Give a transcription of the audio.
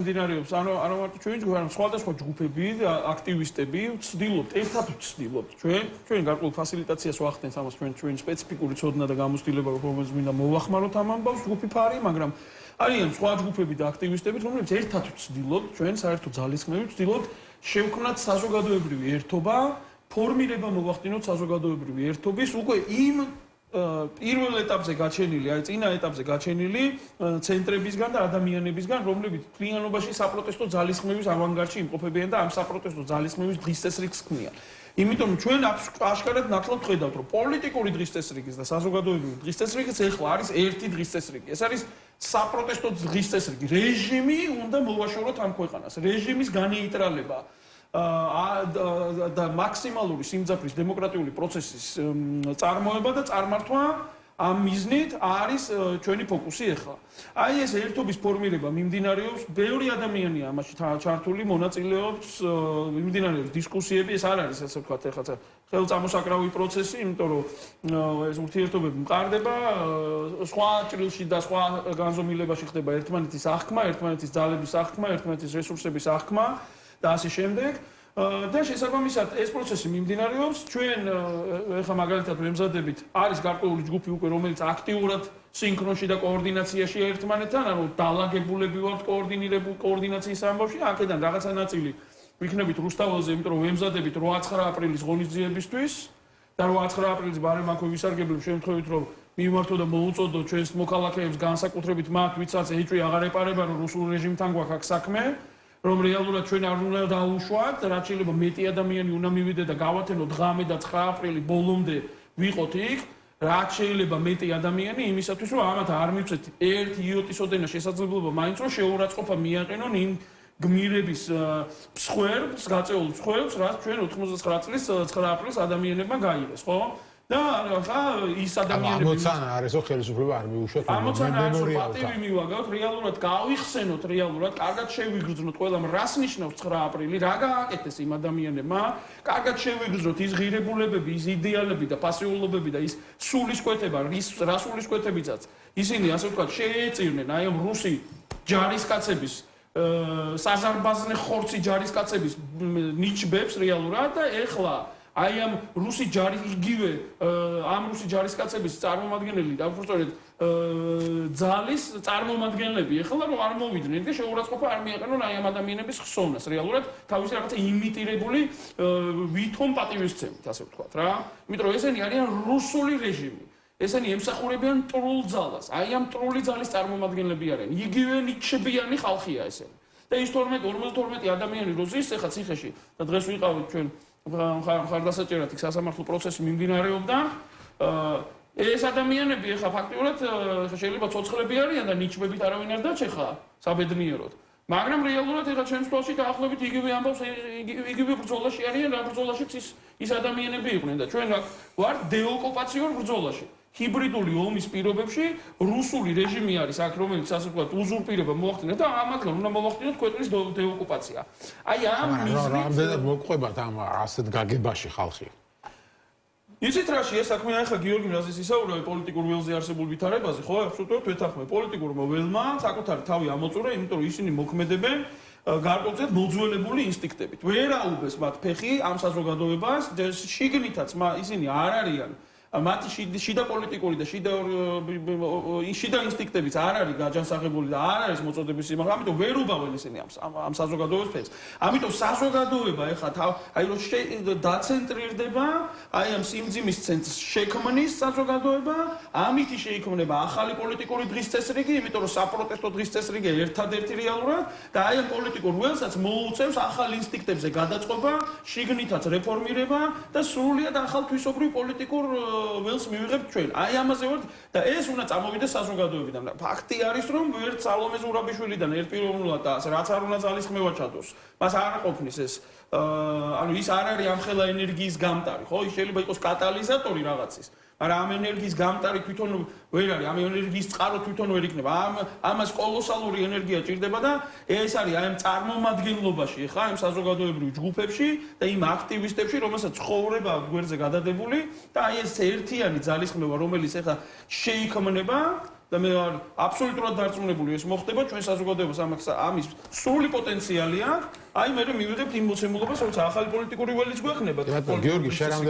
მიმდინარეობს, არა მარტო ჩვენი ჯგუფი, არამედ სხვადასხვა ჯგუფები, აქტივისტები ვცდილობთ, ერთად ვცდილობთ ჩვენ გარკვეულ ფასილიტაციას ვახდენთ ამას ჩვენ სპეციფიკური ცოდნა და გამოცდილება რომელიც მინდა მოვახმაროთ ამ ამბავს ჯგუფი ფარი, მაგრამ არიან სხვა ჯგუფები და აქტივისტები, რომლებიც ერთად ვცდილობთ ჩვენ საერთო ძალისხმევით ვცდილობთ შევქმნათ საზოგადოებრივი ერთობა, ფორმირება მოვახდინოთ საზოგადოებრივი ერთობის უკვე იმ პირველ ეტაპზე გაჩენილი, აი წინა ეტაპზე გაჩენილი ცენტრებისგან და ადამიანებისგან, რომლებიც მთლიანობაში საპროტესტო ძალისხმევის ავანგარდში იმყოფებიან და ამ საპროტესტო ძალისხმევის დღის წესრიგს ქმნიან. იმიტომ ჩვენ აშკარად ნათლად ხედავთ, რომ პოლიტიკური დღის წესრიგის და საზოგადოებრივი დღის წესრიგის ეხლა არის ერთი დღის წესრიგი. ეს არის საპროტესტო დღის წესრიგი. რეჟიმი უნდა მოვაშოროთ ამ ქვეყანას. რეჟიმის განეიტრალება და მაქსიმალური სიმძაფრის დემოკრატიული პროცესის წარმოება და წარმართვა ამ მიზნით არის ჩვენი ფოკუსი ახლა. აი ეს ერთობის ფორმირება მიმდინარეობს, ბევრი ადამიანია ამაში ჩართული, მონაწილეობს, მიმდინარეობს დისკუსიები, ეს არ არის ასე ვთქვათ, ეხლა ხელწამოსაკრავი პროცესი, იმიტომ რომ ეს ურთიერთობები მყარდება, სხვა ჭრილში და სხვა განზომილებაში ხდება ერთმანეთის აღქმა, ერთმანეთის ძალების აღქმა, ერთმანეთის რესურსების აღქმა. და ასე შემდეგ და შესაბამისად ეს პროცესი მიმდინარეობს ჩვენ ეხლა მაგალითად ვემზადებით არის გარკვეული ჯგუფი უკვე რომელიც აქტიურად სინქრონში და კოორდინაციაში ერთმანეთთან ანუ დალაგებულები ვართ კოორდინაციის ამბავში აქედან რაღაცა ნაწილი ვიქნებით რუსთაველზე იმიტომ რომ ვემზადებით 8-9 აპრილის ღონისძიებისთვის და 8-9 april's ბარემაქვე ვისარგებლებ შემთხვევით რომ მივმართო და მოუწოდო ჩვენს მოქალაქეებს განსაკუთრებით მათ ვიცაც ეჭვი აღარ ეპარება რომ რუსულ რეჟიმთან გვაქვს აქ საქმე რომ რეალურად ჩვენ არ უნდა დაუშვათ, რაც შეიძლება მეტი ადამიანი უნდა მივიდე და გავათენოთ ღამე და 9 აპრილი ბოლომდე ვიყოთ იქ, რაც შეიძლება მეტი ადამიანი იმისათვის რომ ამათ არ მივცეთ ერთ იოტისოდენა შესაძლებლობა მაინც რომ შეურაცხყოფა მიაყენონ იმ გმირების მსხვერპლს, გაწეულ მსხვერპლს, რაც ჩვენ 99 წლის 9 აპრილს ადამიანებმა გაიღეს, ხო? და ხა ის ადამიანები ამოცანა არისო ხელისუფლება არ მიუშვათ მემორიალს პატივი მივაგავთ რეალურად გავიხსენოთ რეალურად კარგად შევიგრძნოთ ყველამ რას ნიშნავს 9 აპრილი რა გააკეთეს იმ ადამიანებმა კარგად შევიგრძნოთ ის ღირებულებები ის იდეალები და პასიულობები და ის სულისკვეთება რა სულისკვეთებიცაც ისინი ასე ვთქვათ შეეწირნენ აი ამ რუსი ჯარისკაცების საზარბაზნე ხორცი ჯარისკაცების ნიჩბებს რეალურად და ეხლა აი ამ რუსი იგივე ამ რუსი ჯარისკაცების წარმომადგენელი და უბრალოდ ძალის წარმომადგენლები ეხლა რომ არ მოვიდნენ და შეურაცხყოფა არ მიაყენონ აი ამ ადამიანების ხსოვნას რეალურად თავისი რაღაცა იმიტირებული ვითომ პატივისცემით ასე ვთქვათ რა იმიტომ რომ ესენი არიან რუსული რეჟიმი ესენი ემსახურებიან მტრულ ძალას აი ამ მტრული ძალის წარმომადგენლები არიან იგივე ნიჩებიანი ხალხია ესენი და ის 52 ადამიანი როზის ეხლა ციხეში და დღეს ვიყავით ჩვენ ხარდასაჭერად იქ სასამართლო პროცესი მიმდინარეობდა ეს ადამიანები ეხლა ფაქტიურად შეიძლება ცოცხლები არიან და ნიჩბებით არავინ არ დაჩეხა საბედნიეროდ მაგრამ რეალურად ეხლა ჩემს თვალში დაახლოებით იგივე ამბავს იგივე ბრძოლაში არიან რა ბრძოლაშიც ის ადამიანები იყვნენ და ჩვენ ვართ დეოკუპაციურ ბრძოლაში ჰიბრიდული ომის პირობებში რუსული რეჟიმი არის აქ რომელიც ასე ვთქვათ უზურპირება მოახდინეთ და ამათგან უნდა მოახდინოთ ქვეყნის დეოკუპაცია. აი ამ მიზნით რამდენად მოყვებათ ამ ასეთ გაგებაში ხალხი. იცით რაში ეს საქმე ახლა გიორგი რაზის ისაუბრა პოლიტიკურ ველზე არსებულ ვითარებაზე ხო აბსოლუტურად ვეთანხმებ პოლიტიკურმა ველმა საკუთარი თავი ამოწურა იმიტომ რომ ისინი მოქმედებენ გარკვეულწილად მოძველებული ინსტინქტებით. ვერაუბეს მათ ფეხი ამ საზოგადოებას შიგნითაც ისინი არ არიან მათი შიდა პოლიტიკური და შიდა ინსტინქტებიც არ არის გაჯანსაღებული და არ არის მოწოდების სიმაღლე, ამიტომ ვერ უბავენ ისინი ამ საზოგადოების ფეხს. ამიტომ საზოგადოება ეხლა აი რომ დაცენტრირდება, აი ამ სიმძიმის ცენტრს შექმნის საზოგადოება, ამით შეიქმნება ახალი პოლიტიკური დღის წესრიგი, იმიტომ რომ საპროტესტო დღის წესრიგი ერთადერთი რეალურად და აი ამ პოლიტიკურ ველსაც მოუწევს ახალ ინსტინქტებზე გადაწყობა, შიგნითაც რეფორმირება და სრულიად ახალ თვისობრივ პოლიტიკურ ველს მივიღებთ ჩვენ. აი ამაზე ვართ და ეს უნდა წამოვიდეს საზოგადოებიდან. ფაქტი არის რომ ვერც სალომე ზურაბიშვილიდან ერთპიროვნულად და რაც არ უნდა ძალისხმევა ჩადოს. მას არ აყოფნის ეს ანუ ის არ არის ამხელა ენერგიის გამტარი, ხო? ის შეიძლება იყოს კატალიზატორი რაღაცის. მაგრამ ამ ენერგიის გამტარი თვითონ ვერ არის, ამ ენერგიის წყარო თვითონ ვერ იქნება. ამას კოლოსალური ენერგია ჭირდება და ეს არის აი ამ წარმომადგენლობაში, ხა, იმ საზოგადოებრივ ჯგუფებში და იმ აქტივისტებში, რომელსაც ცხოვრება გვერდზე გადადებული და აი ეს ერთიანი ძალისხმევა, რომელიც ახლა შეიქმნება და მე ვარ აბსოლუტურად დარწმუნებული ეს მოხდება ჩვენ საზოგადოებას ამის სრული პოტენციალი აქვს. აი მე მივიღებთ იმ მოცემულობას, როცა ახალი პოლიტიკური ველიც გვექნება. გიორგი, შენ რამდენი